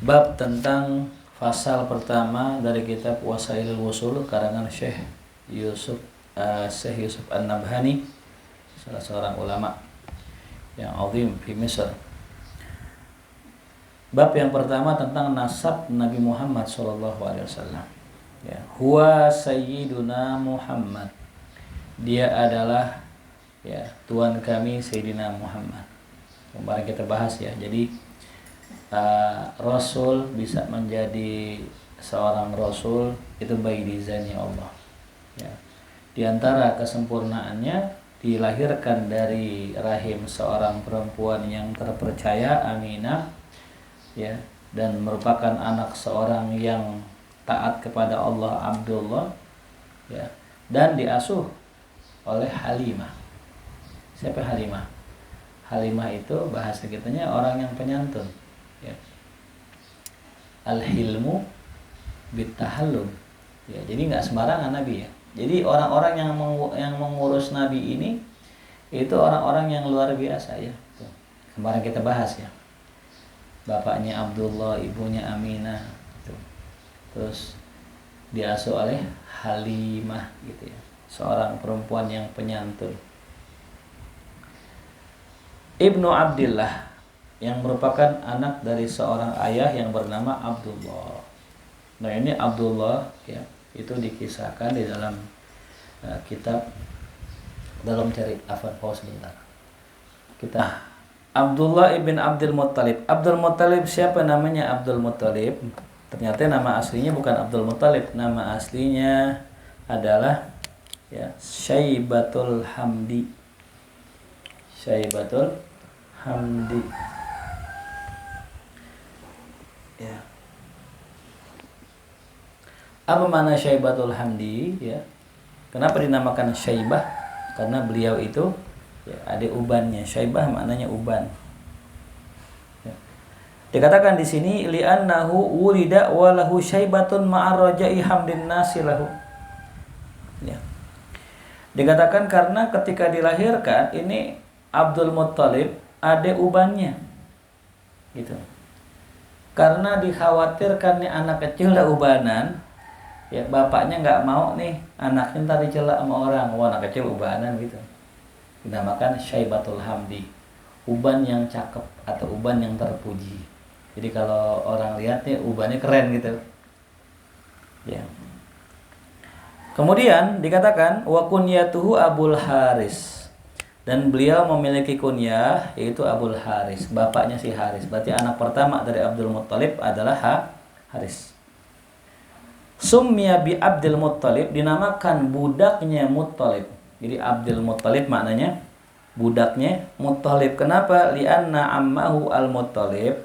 Bab tentang pasal pertama dari kitab Wasailul Wusul karangan Syekh Yusuf An-Nabhani, salah seorang ulama yang azim di Mesir. Bab yang pertama tentang nasab Nabi Muhammad SAW. Ya, huwa sayyiduna Muhammad. Dia adalah Tuhan kami Sayyidina Muhammad. Kemarin kita bahas ya. Jadi Rasul bisa menjadi seorang Rasul itu by design Allah. Ya. Di antara kesempurnaannya dilahirkan dari rahim seorang perempuan yang terpercaya, Aminah, ya, dan merupakan anak seorang yang taat kepada Allah, Abdullah, ya, dan diasuh oleh Halimah. Siapa Halimah? Halimah itu bahasa kitanya orang yang penyantun. Ya. Al-hilmu bitahallum. Ya, jadi nggak sembarangan Nabi ya. Jadi orang-orang yang mengurus Nabi ini itu orang-orang yang luar biasa ya. Tuh. Kemarin kita bahas ya. Bapaknya Abdullah, ibunya Aminah. Tuh. Terus diasuh oleh Halimah gitu ya. Seorang perempuan yang penyantun. Ibnu Abdillah yang merupakan anak dari seorang ayah yang bernama Abdullah. Nah ini Abdullah ya, itu dikisahkan di dalam kitab dalam cerita sebentar. Kita Abdullah ibn Abdul Muttalib. Abdul Muttalib siapa namanya Abdul Muttalib? Ternyata nama aslinya bukan Abdul Muttalib, nama aslinya adalah Syaibatul Hamdi. Syaibatul Hamdi. Ya. Apa makna Syaibatul Hamdi? Ya. Kenapa dinamakan Syaibah? Karena beliau itu ada ubannya. Syaibah maknanya uban. Ya. Dikatakan di sini li'annahu wulida wa lahu syaibatun ma'ar raja'i hamdin nasi lahu. Ya. Dikatakan karena ketika dilahirkan ini Abdul Muttalib ada ubannya. Gitu. Karena dikhawatirkan nih anak kecil dah ubanan, ya bapaknya nggak mau nih anaknya ntar dicela sama orang, wah anak kecil ubanan gitu. Dinamakan Syaibatul Hamdi, uban yang cakep atau uban yang terpuji. Jadi kalau orang lihat nih ubannya keren gitu. Ya. Kemudian dikatakan wa kunyatuhu Abul Haris. Dan beliau memiliki kunyah yaitu Abul Haris, bapaknya si Haris. Berarti anak pertama dari Abdul Muttalib adalah Haris. Summiya bi Abdul Muttalib, dinamakan budaknya Muttalib. Jadi Abdul Muttalib maknanya budaknya Muttalib. Kenapa? Li'anna ammahu al-Muttalib,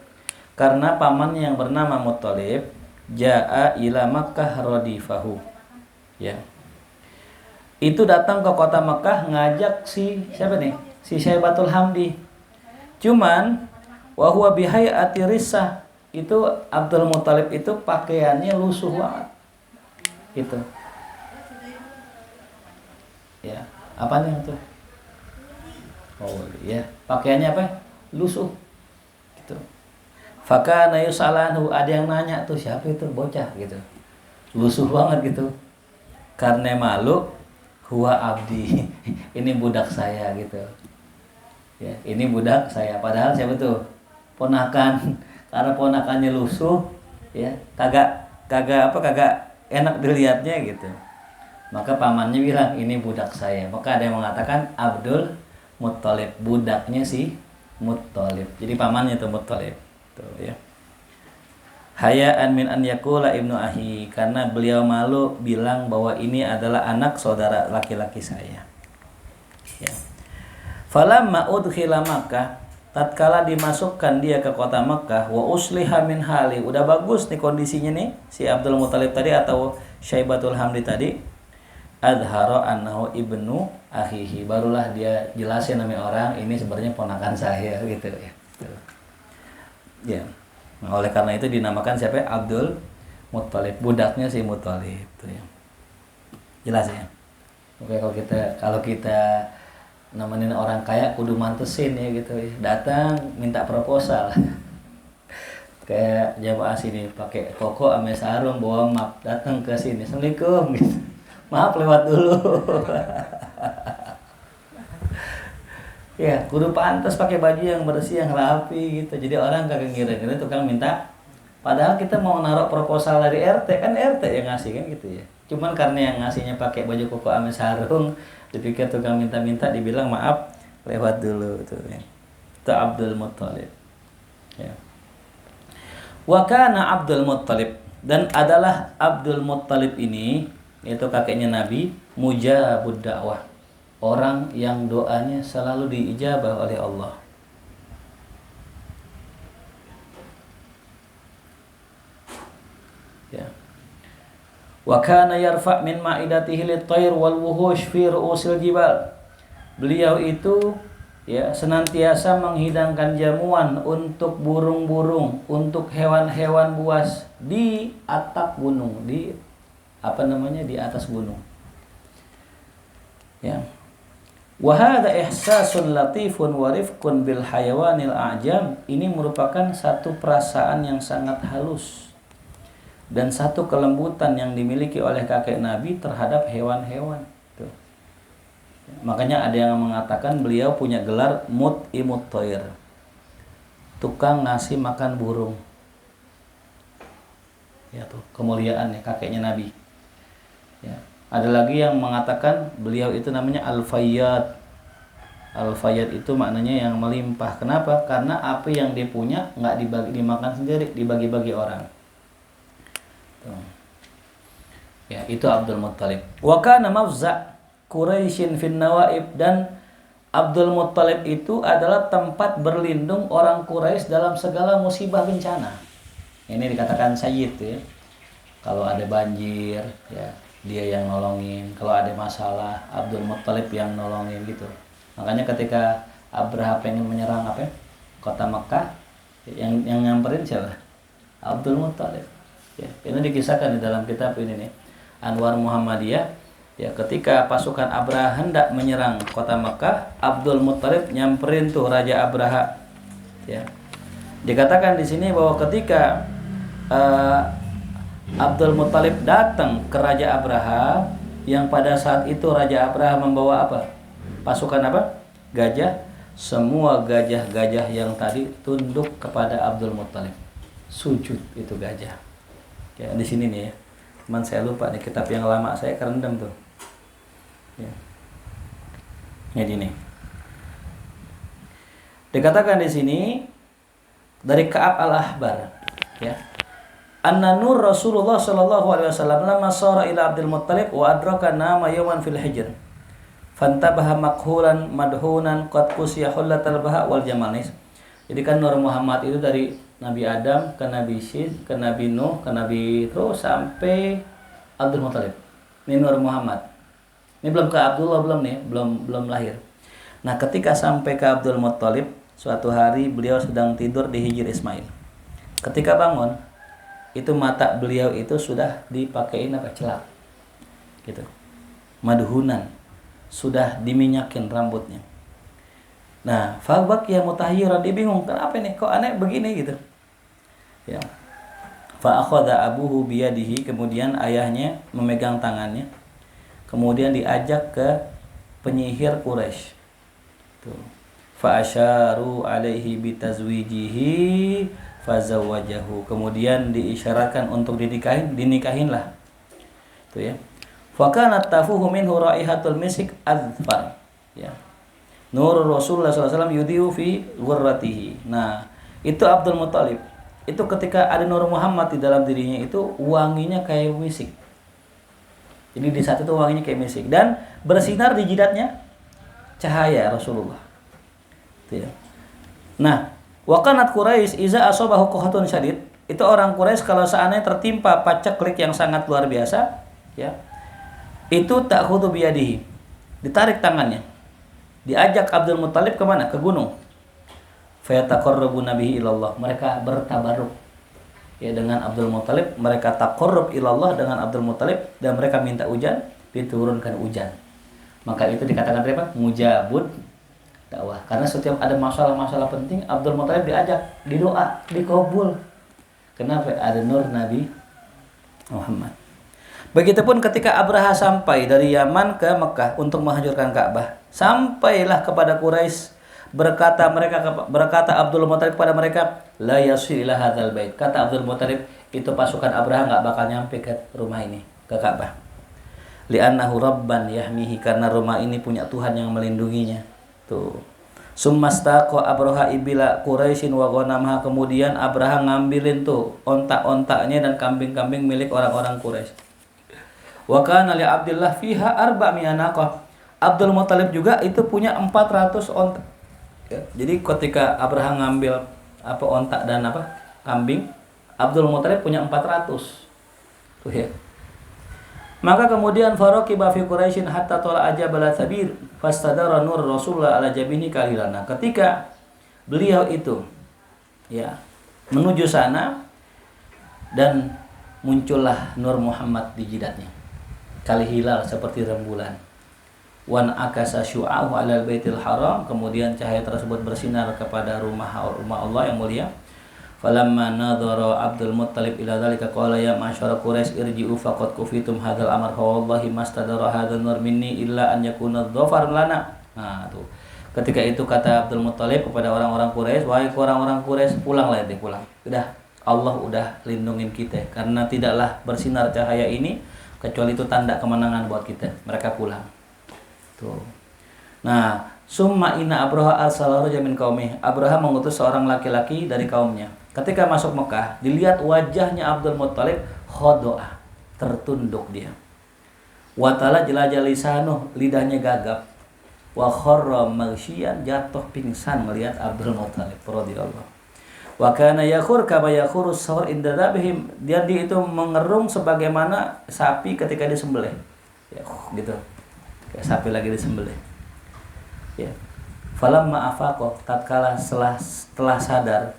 karena pamannya yang bernama Muttalib ja'a ila Makkah radifahu. Ya. Itu datang ke kota Mekah ngajak siapa nih? Si Syaibatul Hamdi. Cuman wa huwa bihayati risah. Itu Abdul Muttalib itu pakaiannya lusuh banget. Gitu. Ya, apa nih itu? Oh, ya. Pakaiannya apa? Lusuh. Gitu. Fakana yusalanhu, ada yang nanya tuh siapa itu bocah gitu. Lusuh banget gitu. Karena malu, huwa abdi, ini budak saya gitu. Ya, ini budak saya. Padahal siapa tuh? Ponakan. Karena ponakannya lusuh, ya, kagak enak dilihatnya gitu. Maka pamannya bilang ini budak saya. Maka ada yang mengatakan Abdul Muttalib, budaknya si Muttalib. Jadi pamannya tuh Muttalib. Tuh ya. Haya'an min an yakula ibnu ahi, karena beliau malu bilang bahwa ini adalah anak saudara laki-laki saya. Ya. Falamma udkhila Makkah, tatkala dimasukkan dia ke kota Makkah, wa usliha min hali, udah bagus nih kondisinya nih si Abdul Muttalib tadi atau Syaibatul Hamdi tadi, adhara annahu ibnu ahihi, barulah dia jelasin nama orang ini sebenarnya ponakan saya gitu ya. Ya. Nah, oleh karena itu dinamakan siapa? Abdul Muttalib, budaknya si Muttalib itu ya. Jelas ya. Oke, kalau kita nemenin orang kaya kudu mantesin ya gitu ya. Datang minta proposal. Kayak jamaah sini pakai koko ame sarung bawa map datang ke sini. Assalamualaikum gitu. Maaf lewat dulu. Ya, kudu pantas pakai baju yang bersih, yang rapi gitu. Jadi orang kagak ngira-ngira tukang minta. Padahal kita mau naruh proposal dari RT, kan RT yang ngasih kan gitu ya. Cuman karena yang ngasihnya pakai baju koko ame sarung, dipikir tukang minta-minta, dibilang maaf lewat dulu tuh ya. Itu Abdul Muttalib. Ya. Wa kana Abdul Muttalib, dan adalah Abdul Muttalib ini, yaitu kakeknya Nabi, mujabud dakwah, orang yang doanya selalu diijabah oleh Allah. Ya. Wa kana yarfa' min ma'idatihi lit-tayr wal wuhush fi ru'usil jibal. Beliau itu ya senantiasa menghidangkan jamuan untuk burung-burung, untuk hewan-hewan buas di atap gunung, di di atas gunung. Ya. Wa hadza ihsasun latifun wa rifqun bil hayawanil a'jam. Ini merupakan satu perasaan yang sangat halus dan satu kelembutan yang dimiliki oleh kakek Nabi terhadap hewan-hewan. Tuh. Makanya ada yang mengatakan beliau punya gelar mut'imut thair, tukang ngasih makan burung. Ya tuh, kemuliaannya kakeknya Nabi. Ya. Ada lagi yang mengatakan beliau itu namanya Al-Fayyad. Al-Fayyad itu maknanya yang melimpah. Kenapa? Karena apa yang dia punya nggak dimakan sendiri, dibagi-bagi orang. Tuh. Ya, itu Abdul Muttalib. Wa kana mafza' Quraisyin fin nawaib, dan Abdul Muttalib itu adalah tempat berlindung orang Quraisy dalam segala musibah bencana. Ini dikatakan sayyid ya. Kalau ada banjir ya, dia yang nolongin. Kalau ada masalah, Abdul Muttalib yang nolongin gitu. Makanya ketika Abraha pengen menyerang kota Mekah, yang nyamperin siapa? Abdul Muttalib. Ya, ini dikisahkan di dalam kitab ini nih, Anwar Muhammadiyah. Ya, ketika pasukan Abraha hendak menyerang kota Mekah, Abdul Muttalib nyamperin tuh Raja Abraha. Ya. Dikatakan di sini bahwa ketika Abdul Muttalib datang ke Raja Abraha, yang pada saat itu Raja Abraha membawa pasukan gajah. Semua gajah-gajah yang tadi tunduk kepada Abdul Muttalib, sujud itu gajah. Ya, di sini nih ya. Cuman saya lupa nih, kitab yang lama saya kerendam tuh. Ya. Ini nih. Dikatakan di sini dari Ka'ab al-Ahbar, ya. Anna nur Rasulullah sallallahu alaihi wasallam lamma sara ila Abdul Muttalib wa adraka nama yawman fil hijr. Fantabaha makhulan madhunan qad qusiya hullatal baha wal jamalis. Jadi kan Nur Muhammad itu dari Nabi Adam ke Nabi Syed ke Nabi Nuh ke Nabi terus sampai Abdul Muttalib. Ini Nur Muhammad. Ini belum ke Abdullah, belum lahir. Nah, ketika sampai ke Abdul Muttalib, suatu hari beliau sedang tidur di Hijr Ismail. Ketika bangun, itu mata beliau itu sudah dipakein celak. Gitu. Madhunan, sudah diminyakin rambutnya. Nah, fabaqiya mutahyiran, dia bingung, kenapa nih kok aneh begini gitu. Ya. Fa akhadha abuhu biyadihi, kemudian ayahnya memegang tangannya. Kemudian diajak ke penyihir Quraisy. Tuh. Fa asyaru alaihi bitazwijihi fazawwajahu. Kemudian diisyaratkan untuk dinikahinlah. Tuh ya. Fa kanat tafuhu minhu raihatul misik adzfar. Ya. Nur Rasulullah SAW yudhi'u fi ghurratihi. Nah, itu Abdul Muttalib. Itu ketika ada Nur Muhammad di dalam dirinya, itu wanginya kayak misik. Jadi di saat itu wanginya kayak misik. Dan bersinar di jidatnya cahaya Rasulullah. Itu ya. Nah, wa kanat Quraisy iza asabahu qahatun syadid. Itu orang Quraisy kalau seandainya tertimpa paceklik yang sangat luar biasa, ya. Itu ta'khudhu biyadihi. Ditarik tangannya. Diajak Abdul Muttalib ke mana? Ke gunung. Fayataqarrabuna bihi ilallah. Mereka bertabarruk ya dengan Abdul Muttalib, mereka taqarrub ilallah dengan Abdul Muttalib, dan mereka minta hujan, diturunkan hujan. Maka itu dikatakan apa? Mujabud dakwah. Karena setiap ada masalah-masalah penting, Abdul Muttalib diajak, didoa, dikabul. Kenapa? Ada nur Nabi Muhammad. Begitupun ketika Abraha sampai dari Yaman ke Mekah untuk menghancurkan Ka'bah, sampailah kepada Quraisy, berkata Abdul Muthalib kepada mereka, la yasir ila hadzal bait. Kata Abdul Muthalib, itu pasukan Abraha nggak bakal nyampe ke rumah ini, ke Ka'bah. Li'annahu rabban yahmihi, karena rumah ini punya Tuhan yang melindunginya. Tuh. Summastaqa Abraha ibila Quraisyin wa ghanamha, kemudian Abraha ngambilin tuh ontak-ontaknya dan kambing-kambing milik orang-orang Quraisy. Wa kana li Abdullah fiha 400 naqah. Abdul Muthalib juga itu punya 400 ontak. Ya, jadi ketika Abraham ngambil ontak dan kambing, Abdul Muthalib punya 400. Tuh ya. Maka kemudian faraqiba fi Quraisyin hatta tala ajabal sabir fastadara nur Rasulullah ala jabini kalilana. Ketika beliau itu ya menuju sana dan muncullah nur Muhammad di jidatnya. Kali hilal seperti rembulan. Wan akasa syu'ahu 'alal baitil haram, kemudian cahaya tersebut bersinar kepada rumah Allah yang mulia. Falamma nadhara Abdul Muttalib ila dzalika qala ya ma'syara Quraisy irji'u faqad kufitum hadzal amr fa wallahi mastadara hadzal nur minni illa an yakuna dhafar lana. Nah, tuh. Ketika itu kata Abdul Muttalib kepada orang-orang Quraisy, wahai orang-orang Quraisy, pulanglah ente pulang. Udah, Allah udah lindungin kita karena tidaklah bersinar cahaya ini kecuali itu tanda kemenangan buat kita. Mereka pulang. Tuh. Nah, summa inna Abraha arsala rajulan min qaumih. Abraham mengutus seorang laki-laki dari kaumnya. Ketika masuk Mekah, dilihat wajahnya Abdul Muttalib khodoah, tertunduk dia. Wa tala jelajah lisanuh, lidahnya gagap. Wa kharra maghsyian, jatuh pingsan melihat Abdul Muttalib radhiyallahu. Wa kana yakhur kama yakhurus sawr inda dzabihim. Dia itu mengerung sebagaimana sapi ketika disembelih. Ya, gitu. Kayak sapi lagi disembelih. Ya. Falamma afaqa, tatkala setelah sadar,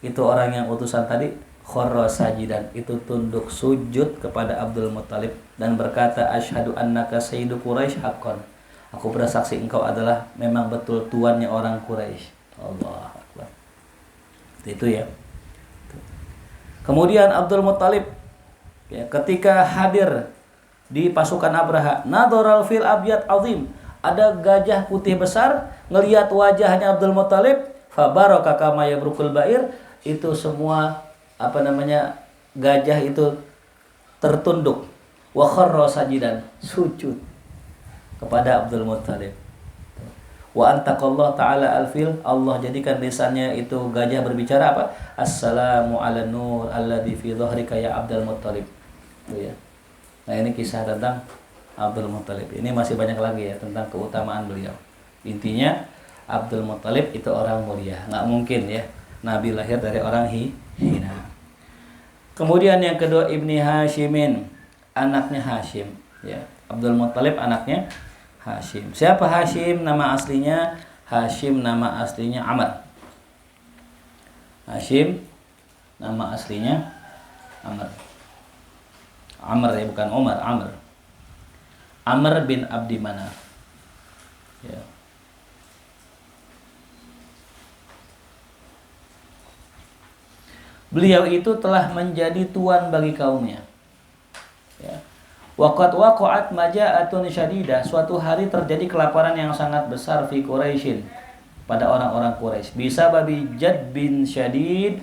itu orang yang utusan tadi kharra sajidan, itu tunduk sujud kepada Abdul Muttalib dan berkata asyhadu annaka sayyidu Quraisy haqqan. Aku bersaksi engkau adalah memang betul tuannya orang Quraisy. Allah. Itu ya. Kemudian Abdul Muttalib ya, ketika hadir di pasukan Abraha, nadharal fil abyad azim, ada gajah putih besar, ngelihat wajahnya Abdul Muttalib, fa baraka kama yabrukul ba'ir, itu semua gajah itu tertunduk, wa kharra sajidan, sujud kepada Abdul Muttalib. Wa antaqallahu ta'ala al-fil, Allah jadikan lisannya itu gajah berbicara apa? Assalamu ala nur alladhi fi dhahrika ya Abdul Muttalib. Itu ya. Nah, ini kisah tentang Abdul Muttalib. Ini masih banyak lagi ya tentang keutamaan beliau. Intinya Abdul Muttalib itu orang mulia. Nggak mungkin ya Nabi lahir dari orang hina. Kemudian yang kedua Ibni Hashimin, anaknya Hashim ya. Abdul Muttalib anaknya Hashim. Siapa Hashim? Nama aslinya Hashim, nama aslinya Amr. Hashim nama aslinya Amr. Amr ya, bukan Omar, Amr. Amr bin Abdi Manaf. Ya. Beliau itu telah menjadi tuan bagi kaumnya. Ya. Waqat waqa'at maja'atun syadidah, suatu hari terjadi kelaparan yang sangat besar fi Quraisyin, pada orang-orang Quraisy. Bisa babi jadbin syadid,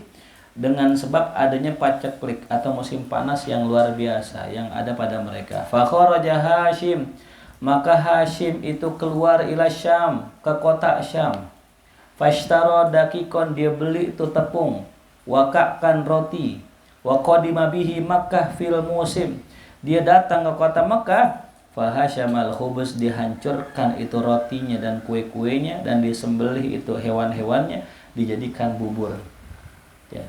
dengan sebab adanya paceklik atau musim panas yang luar biasa yang ada pada mereka. Fa kharaja Hashim, maka Hashim itu keluar ila Syam, ke kota Syam. Fashtara dakikon, dia beli itu tepung, waqa'kan roti, wa qadima bihi Makkah fil musim. Dia datang ke kota Mekah, fahasyamal khubus, dihancurkan itu rotinya dan kue-kuenya, dan disembelih itu hewan-hewannya, dijadikan bubur. Ya.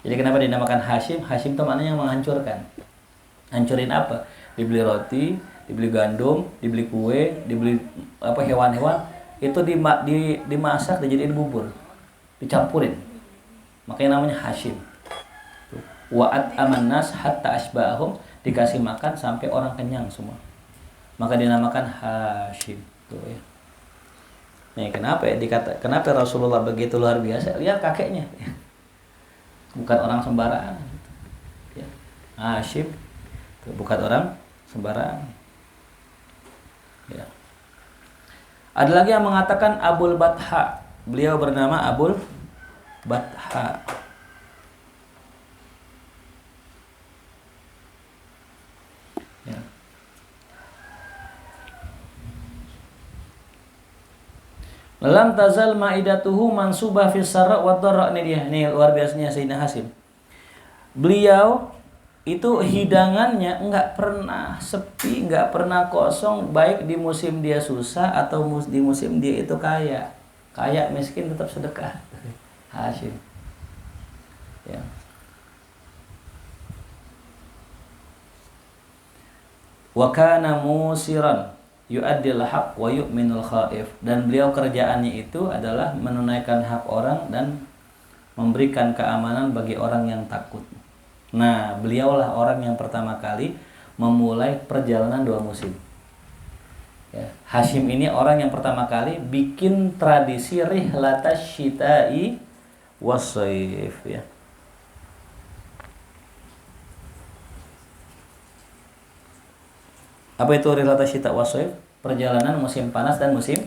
Jadi kenapa dinamakan Hashim? Hashim itu maknanya menghancurkan. Hancurin apa? Dibeli roti, dibeli gandum, dibeli kue, dibeli hewan-hewan, itu dimasak, dijadiin bubur, dicampurin. Makanya namanya Hashim. Wa'at aman nas hatta asba'ahum, dikasih makan sampai orang kenyang semua. Maka dinamakan Hashim. Tuh ya. Nih, kenapa Rasulullah begitu luar biasa? Lihat kakeknya. bukan orang sembarangan. Ya. Hashim bukan orang sembarangan. Ya. Ada lagi yang mengatakan Abul Batha. Beliau bernama Abul Batha. Ya. Lam tazal ma'idatuhu mansubah fis sarra wa dharra. Ini dia, nih luar biasanya Sayyidina Hashim. Beliau itu hidangannya enggak pernah sepi, enggak pernah kosong, baik di musim dia susah atau di musim dia itu kaya. Kaya miskin tetap sedekah. Hashim. Ya. Wa kana musiran yu'addil haq wa yu'minul khaif. Dan beliau kerjaannya itu adalah menunaikan hak orang dan memberikan keamanan bagi orang yang takut. Nah, beliaulah orang yang pertama kali memulai perjalanan 2 musim. Ya, Hashim ini orang yang pertama kali bikin tradisi rihlatash syita'i was-shaif ya. Apa itu rihlatash syita' was-shaif? Perjalanan musim panas dan musim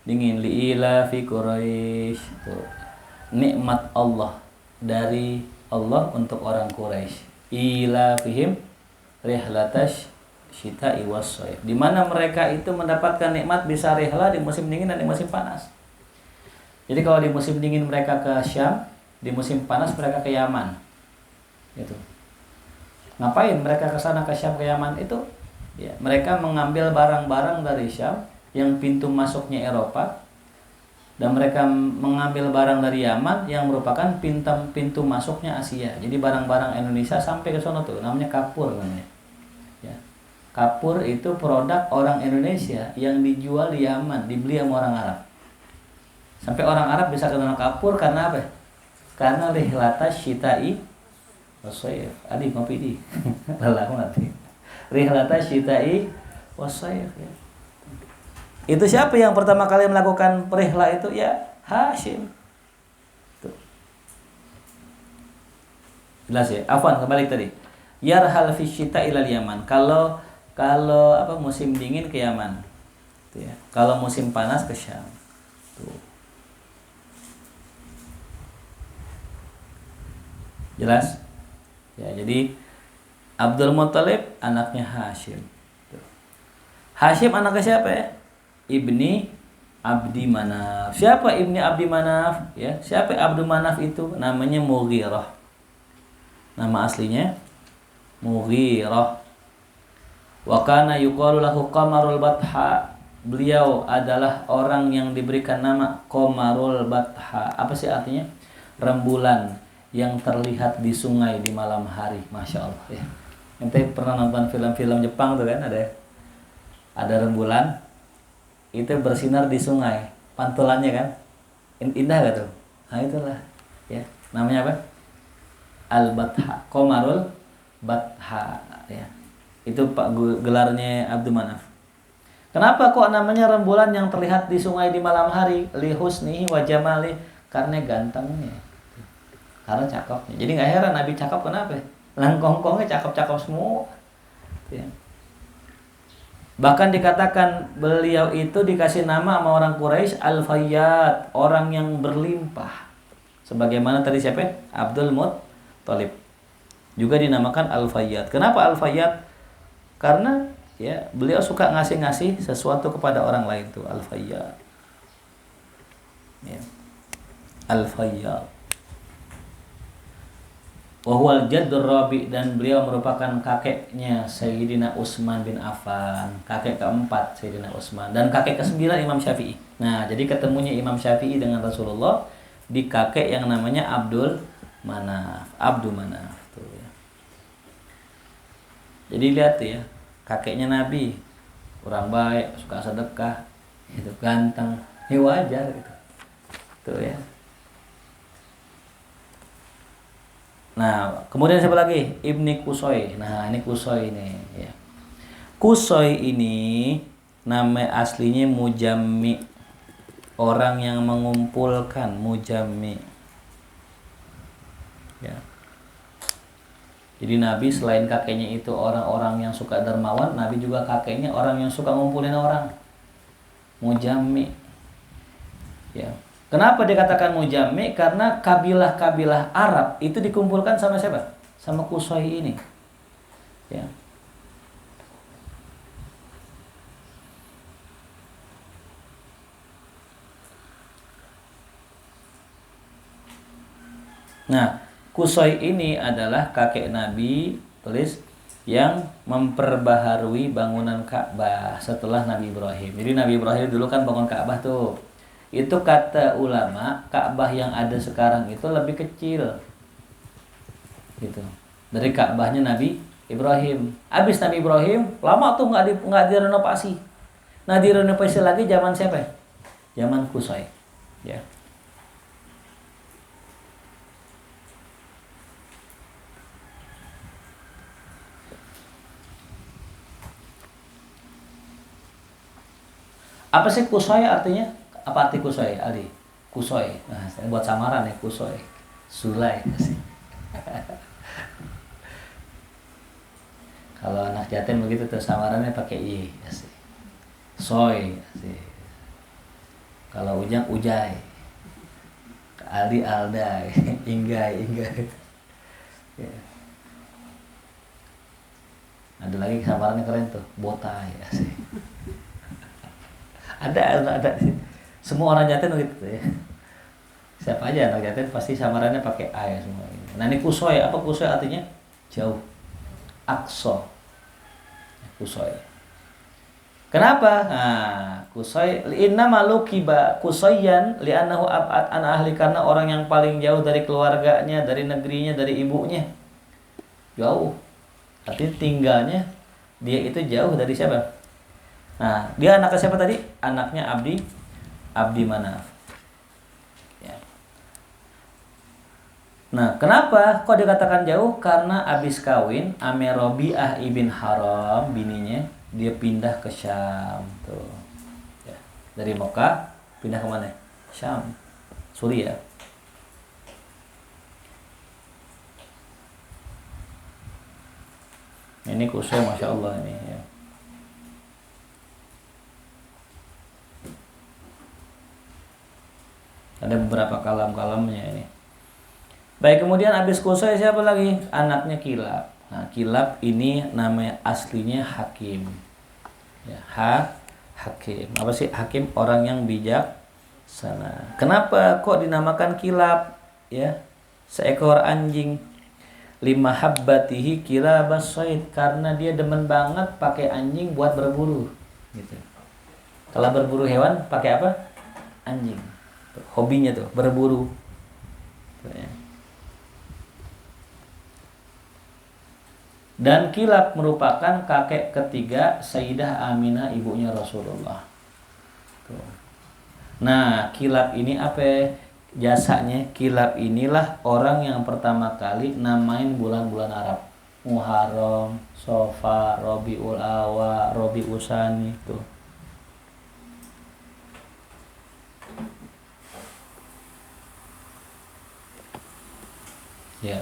dingin. Li'ila fi Quraisy. Nikmat Allah dari Allah untuk orang Quraisy. Ila fihim rihlatash syita'i was-shaif. Di mana mereka itu mendapatkan nikmat bisa rihlah di musim dingin dan di musim panas. Jadi kalau di musim dingin mereka ke Syam, di musim panas mereka ke Yaman. Gitu. Ngapain mereka ke sana ke Syam ke Yaman itu? Ya, mereka mengambil barang-barang dari Syam yang pintu masuknya Eropa, dan mereka mengambil barang dari Yaman yang merupakan pintu masuknya Asia. Jadi barang-barang Indonesia sampai ke sana tuh namanya kapur namanya. Ya. Kapur itu produk orang Indonesia yang dijual di Yaman, dibeli sama orang Arab. Sampai orang Arab bisa kenal kapur karena apa? Karena rihlatash syita'i was-shaif. Adi ngopi di. Lelah mati. Rihlatash syita'i was-shaif ya. Itu siapa yang pertama kali melakukan perihlah itu? Ya Hashim. Tuh. Jelas ya? Afwan, kembali tadi. Yarhal fi syita ilal Yaman. Kalau apa musim dingin ke Yaman. Tuh ya. Kalau musim panas ke Syam. Tuh. Jelas? Ya, jadi Abdul Muthalib anaknya Hashim. Tuh. Hashim anaknya siapa ya? Ibni Abdi Manaf. Siapa Ibni Abdi Manaf? Ya, siapa Abdul Manaf itu? Namanya Mughirah. Nama aslinya Mughirah. Wa kana yuqalu lahu Qamarul Batha. Beliau adalah orang yang diberikan nama Qamarul Batha. Apa sih artinya? Rembulan yang terlihat di sungai di malam hari. Masya Allah ya. Ente pernah nonton film-film Jepang tuh kan, ada rembulan itu bersinar di sungai, pantulannya kan indah gak tuh? Nah itulah ya, namanya apa? Al-Batha, Qamarul Batha ya. Itu Pak gelarnya Abdul Manaf. Kenapa kok namanya rembulan yang terlihat di sungai di malam hari? Li husnihi wa jamali, karena gantengnya, karena cakepnya. Jadi nggak heran Nabi cakep, kenapa? Langkongkongnya cakep-cakep semua ya. Bahkan dikatakan beliau itu dikasih nama sama orang Quraisy Al-Fayyad, orang yang berlimpah. Sebagaimana tadi siapa? Abdul Muthalib. Juga dinamakan Al-Fayyad. Kenapa Al-Fayyad? Karena ya beliau suka ngasih-ngasih sesuatu kepada orang lain tuh, Al-Fayyad. Ya. Al-Fayyad. Wahwal jaddur rabi, dan beliau merupakan kakeknya Sayyidina Utsman bin Affan, kakek keempat Sayyidina Utsman, dan kakek ke-9 Imam Syafi'i. Nah, jadi ketemunya Imam Syafi'i dengan Rasulullah di kakek yang namanya Abdul Manaf. Tuh ya. Jadi lihat ya, kakeknya Nabi orang baik, suka sedekah, itu ganteng, ya wajar gitu. Tuh ya. Nah, kemudian siapa lagi? Ibni Qusay. Nah, ini Qusay ini ya. Qusay ini nama aslinya Mujammi. Orang yang mengumpulkan, Mujammi. Ya. Jadi Nabi selain kakeknya itu orang-orang yang suka dermawan, Nabi juga kakeknya orang yang suka ngumpulin orang. Mujammi. Ya. Kenapa dikatakan mujammi? Karena kabilah-kabilah Arab itu dikumpulkan sama siapa? Sama Qusay ini. Ya. Nah, Qusay ini adalah kakek Nabi, tulis, yang memperbaharui bangunan Ka'bah setelah Nabi Ibrahim. Jadi Nabi Ibrahim dulu kan bangun Ka'bah tuh. Itu kata ulama, Ka'bah yang ada sekarang itu lebih kecil. Gitu. Dari Ka'bahnya Nabi Ibrahim. Habis Nabi Ibrahim, lama tuh nggak direnovasi. Nah, direnovasi lagi zaman siapa? Zaman Qusay. Ya. Apa sih Qusay artinya? Apa arti Qusay, Ali? Qusay. Nah, saya buat samaran ya, Qusay. Sulai. Kalau anak Jatim begitu tuh samarannya pakai i. Soy. Kalau Ujang, Ujay. Ali, Alda. Inggai. Ya. Ada lagi samarannya keren tuh, Botai. Ada. Semua orang Jatin gitu ya. Siapa aja anak Jatin pasti samarannya pakai A ya semua. Nah ini Qusay, apa Qusay artinya? Jauh. Aqsa. Qusay. Kenapa? Nah, Qusay inna malukiba Qusayyan li'annahu ab'ad an ahli, karena orang yang paling jauh dari keluarganya, dari negerinya, dari ibunya. Jauh. Artinya tinggalnya dia itu jauh dari siapa? Nah, dia anaknya siapa tadi? Anaknya Abdi Manaf. Ya. Nah, kenapa kok dikatakan jauh? Karena abis kawin ame Robi'ah ibn Haram, bininya, dia pindah ke Syam. Tuh. Ya. Dari Mekah pindah ke mana? Syam, Suriah. Ini Qusay, Masya Allah ini ya. Ada beberapa kalam-kalamnya ini. Baik, kemudian habis Qusay siapa lagi? Anaknya Kilab. Nah, Kilab ini namanya aslinya Hakim. Ya, Hakim. Apa sih Hakim? Orang yang bijak sana. Kenapa kok dinamakan Kilab? Ya, seekor anjing. Lima habbatihi kilabas sayd, karena dia demen banget pakai anjing buat berburu. Gitu. Kalau berburu hewan pakai apa? Anjing. Hobinya tuh berburu. Dan Kilab merupakan kakek ketiga Sayyidah Aminah, ibunya Rasulullah. Tuh. Nah, Kilab ini apa jasanya? Kilab inilah orang yang pertama kali namain bulan-bulan Arab. Muharram, Safar, Rabiul Awwal, Rabiul Tsani tuh. Ya.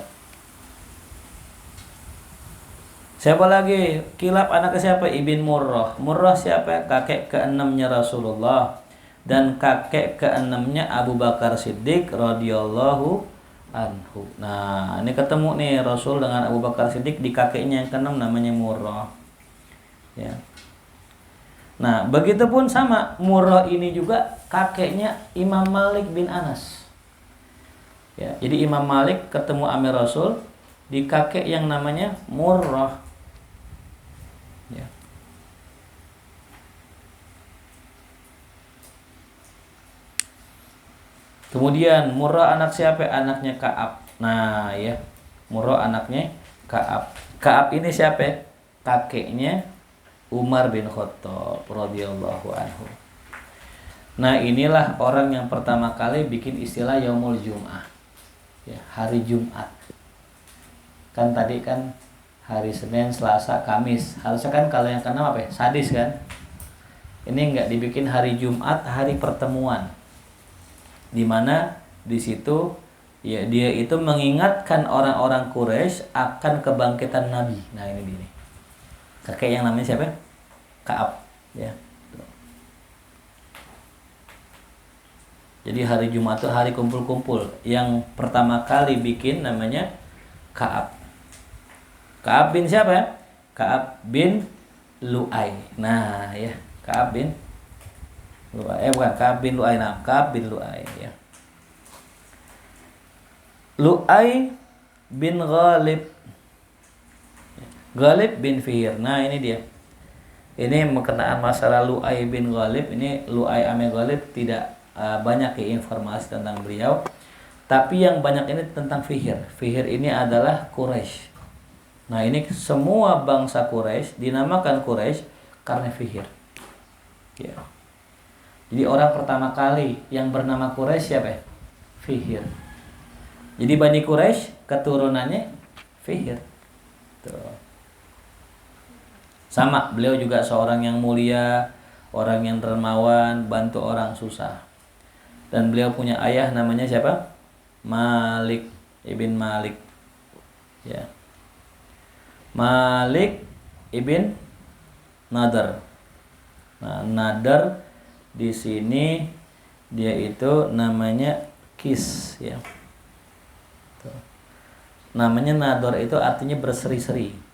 Siapa lagi? Kilab anaknya siapa? Ibn Murrah. Murrah siapa? Kakek keenamnya Rasulullah dan kakek keenamnya Abu Bakar Siddiq radhiyallahu anhu. Nah, ini ketemu nih Rasul dengan Abu Bakar Siddiq di kakeknya yang keenam namanya Murrah. Ya. Nah, begitupun sama Murrah ini juga kakeknya Imam Malik bin Anas. Ya, jadi Imam Malik ketemu Amir Rasul di kakek yang namanya Murrah. Ya. Kemudian Murrah anak siapa? Anaknya Ka'ab. Nah, ya. Murrah anaknya Ka'ab. Ka'ab ini siapa? Kakeknya Umar bin Khattab radhiyallahu anhu. Nah, inilah orang yang pertama kali bikin istilah Yaumul Jum'ah. Ya, hari Jumat. Kan tadi kan hari Senin, Selasa, Kamis. Harusnya kan kalau yang keenam apa ya? Sadis kan? Ini enggak dibikin hari Jumat, hari pertemuan. Di mana di situ Ya, dia itu mengingatkan orang-orang Quraisy akan kebangkitan Nabi. Nah, ini dia. Kakek yang namanya siapa? Ka'ab, ya. Jadi hari Jumat itu hari kumpul-kumpul. Yang pertama kali bikin namanya Ka'ab. Ka'ab bin siapa ya? Ka'ab bin Lu'ay. Nah, ya, Ka'ab bin Lu'ay. Bukan Ka'ab bin Lu'ay, nah, Ka'ab bin Lu'ay, ya. Lu'ay bin Ghalib. Ghalib bin Fihr. Nah, ini dia. Ini mengenai masalah Lu'ay bin Ghalib. Ini Lu'ay ame Ghalib tidak banyak ya informasi tentang beliau. Tapi yang banyak ini tentang Fihr. Fihr ini adalah Quraisy. Nah, ini semua bangsa Quraisy dinamakan Quraisy karena Fihr. Ya. Jadi orang pertama kali yang bernama Quraisy siapa ya? Fihr. Jadi Bani Quraisy keturunannya Fihr. Tuh. Sama, beliau juga seorang yang mulia, orang yang dermawan, bantu orang susah. Dan beliau punya ayah namanya siapa? Malik ibn Malik. Ya. Malik ibn Nadar. Nah, Nadar di sini dia itu namanya Kis, ya. Tuh. Namanya Nadar itu artinya berseri-seri.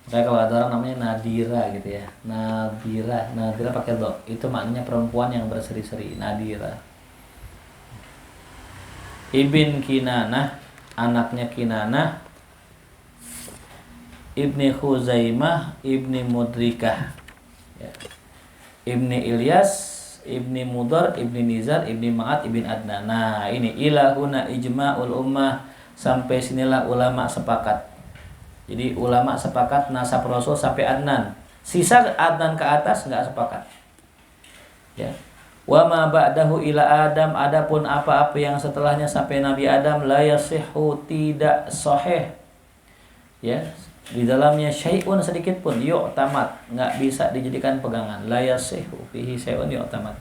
Kayak kalau ada orang namanya Nadira gitu ya. Nadira pakai do. Itu maknanya perempuan yang berseri-seri, Nadira. Ibn Kinanah, anaknya Kinanah, Ibni Khuzaimah, Ibni Mudrikah, ya. Ibni Ilyas, Ibni Mudar, Ibni Nizar, Ibni Ma'ad, Ibn Adnan. Nah, ini ilahuna ijma'ul ummah. Sampai sinilah ulama sepakat. Jadi ulama sepakat nasab Rasul sampai Adnan. Sisa Adnan ke atas enggak sepakat. Ya. Wa ma ba'dahu ila Adam, adapun apa-apa yang setelahnya sampai Nabi Adam la yasihhu, tidak sahih. Ya. Di dalamnya syai'un sedikit pun yu'tamad, enggak bisa dijadikan pegangan. La yasihhu fihi syai'un yu'tamad.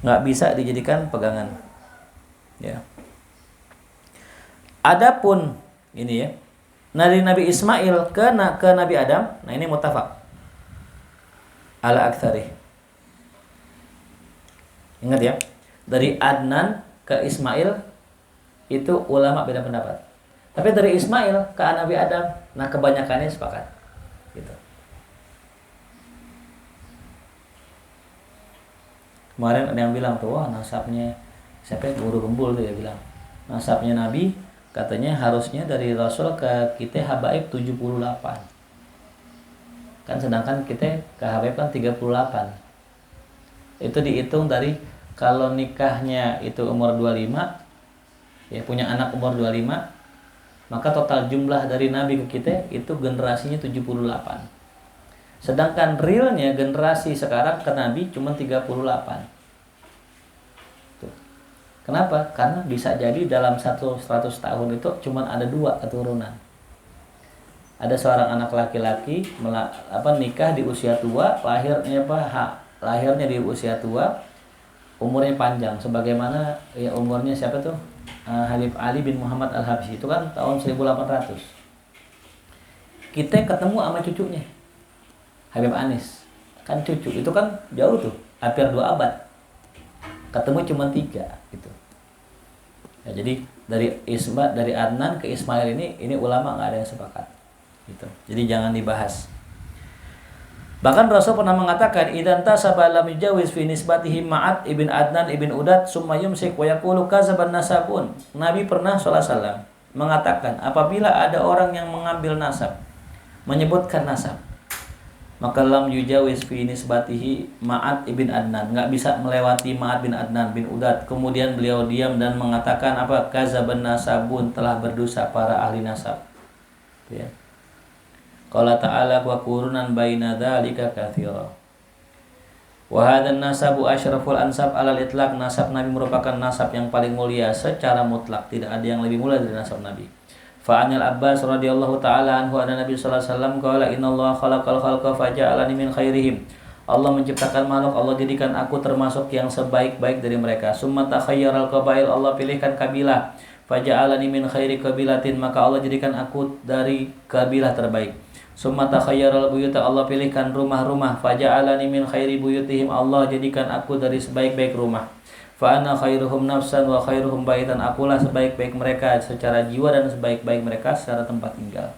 Enggak bisa dijadikan pegangan. Ya. Adapun ini ya, dari Nabi Ismail ke Nabi Adam, nah ini muttafaq ala aktsari. Ingat ya, dari Adnan ke Ismail itu ulama beda pendapat. Tapi dari Ismail ke Nabi Adam, nah kebanyakannya sepakat. Gitu. Kemarin ada yang bilang tuh, wah nasabnya siapa? Guru Gembul tuh ya bilang. Nasabnya Nabi katanya harusnya dari Rasul ke kita habaib 78. Kan sedangkan kita ke habaib kan 38. Itu dihitung dari kalau nikahnya itu umur 25, ya punya anak umur 25, maka total jumlah dari Nabi ke kita itu generasinya 78. Sedangkan realnya generasi sekarang ke Nabi cuma 38. Kenapa? Karena bisa jadi dalam 100 tahun itu cuma ada 2 keturunan. Ada seorang anak laki-laki nikah di usia tua, lahirnya di usia tua, umurnya panjang. Sebagaimana ya umurnya siapa tuh? Habib Ali bin Muhammad Al-Habsyi itu kan tahun 1800. Kita ketemu sama cucunya, Habib Anis. Kan cucu itu kan jauh tuh, hampir 2 abad. Ketemu cuma 3 gitu. Ya, jadi dari Adnan ke Ismail ini ulama nggak ada yang sepakat gitu. Jadi jangan dibahas. Bahkan Rasul pernah mengatakan idan tasaba lam yujawiz fi nisbatihi Ma'ad ibn Adnan ibn Udad summa yumsik wa yaqulu kazaban nasabun. Nabi pernah sallallahu alaihi wasallam mengatakan apabila ada orang yang mengambil nasab, menyebutkan nasab, maka lam yujawiz fi nisbatihi Ma'ad ibn Adnan, enggak bisa melewati Ma'ad bin Adnan bin Udad. Kemudian beliau diam dan mengatakan apa? Kazaban nasabun, telah berdosa para ahli nasab. Ya. Qala ta'ala wa qurunan baina dzalika katsira. Wa hadzal nasabu asyraful ansab alal itlaq. Nasab Nabi merupakan nasab yang paling mulia secara mutlak, tidak ada yang lebih mulia dari nasab Nabi. Fa'anil Abbas radhiyallahu ta'ala anhu anna Nabi sallallahu alaihi wasallam qala innallaha khalaqal khalqa faja'alani min khairihim Allah menciptakan makhluk, Allah jadikan aku termasuk yang sebaik-baik dari mereka. Summa takhayyaral qabail, Allah pilihkan kabilah. Faja'alani min khairi qabilatin, maka Allah jadikan aku dari kabilah terbaik. Summa takhayyaral buyuta, Allah pilihkan rumah-rumah. Faja'alani min khairi buyutihim, Allah jadikan aku dari sebaik-baik rumah. Fa ana khairuhum nafsan wa khairuhum baitan, akulah sebaik-baik mereka secara jiwa dan sebaik-baik mereka secara tempat tinggal.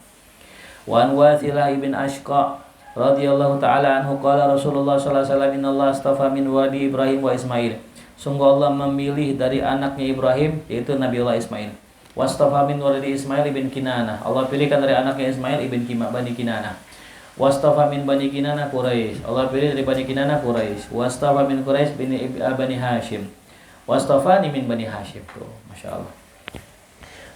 Wa an Wasilah ibn Ashqa radhiyallahu taala anhu qala Rasulullah sallallahu alaihi wasallam innallaha astafa min wadi Ibrahim wa Ismail. Sungguh Allah memilih dari anaknya Ibrahim, yaitu Nabiullah Ismail. Wastafa min walidi Ismail ibn Kinanah, Allah pilihkan dari anaknya Ismail ibn Bani Kinanah. Wastafa min Bani Kinanah Quraisy, Allah pilih dari Bani Kinanah Quraisy. Wastafa min Quraisy bin Bani Hashim. Wastafani min Bani Hashim. Tuh, Masya Allah.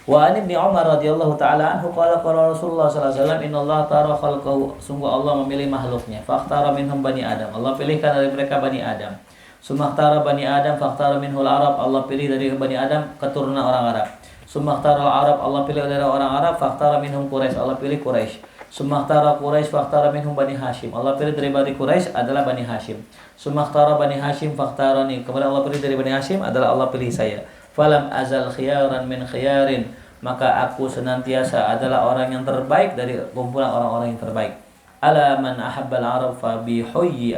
Wa an Ibnu Umar radhiyallahu taala anhu qala Rasulullah sallallahu alaihi wasallam innallaha tara khalqahu, sungguh Allah memilih makhluknya. Fakhtara minhum Bani Adam, Allah pilihkan dari mereka Bani Adam. Sumakhtara Bani Adam fakhtara minhul Arab, Allah pilih dari Bani Adam keturunan orang Arab. Sumakhtara Arab, Allah pilih dari orang Arab. Fakhtara minhum Quraisy, Allah pilih Quraisy. Sumakhtara Quraisy fakhtara minhum Bani Hashim, Allah pilih dari Bani Quraisy adalah Bani Hashim. Sumakhtara Bani Hashim fakhtarani, kemudian Allah pilih dari Bani Hashim adalah Allah pilih saya. Falam azal khiyaran min khiyarin, maka aku senantiasa adalah orang yang terbaik dari kumpulan orang-orang yang terbaik. Ala man ahabbal arab fa bihubbi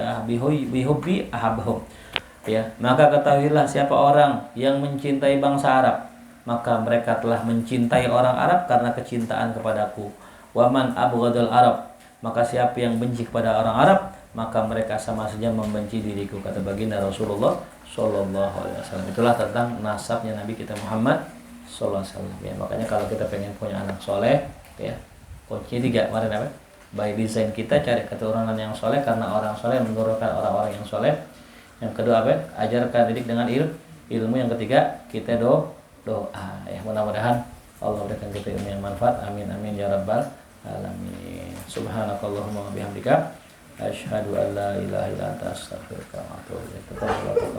ahabbahum. Ya, maka ketahuilah siapa orang yang mencintai bangsa Arab, maka mereka telah mencintai orang Arab karena kecintaan kepadaku. Waman abghadal Arab, maka siapa yang benci kepada orang Arab, maka mereka sama saja membenci diriku, kata baginda Rasulullah sallallahu alaihi wasallam. Itulah tentang nasabnya Nabi kita Muhammad sallallahu alaihi wasallam. Ya, makanya kalau kita pengen punya anak soleh, ya kunci 3 kemarin apa? By design kita cari keturunan yang soleh, karena orang soleh menurunkan orang-orang yang soleh. Yang kedua apa? Ajarkan didik dengan ilmu. Yang ketiga kita doa. Ya, mudah-mudahan Allah berikan kita ilmu yang manfaat. Amin amin ya rabbal alamin. Subhanakallahumma wa bihamdika asyhadu an la ilaha illa anta astaghfiruka wa atubu ilaik.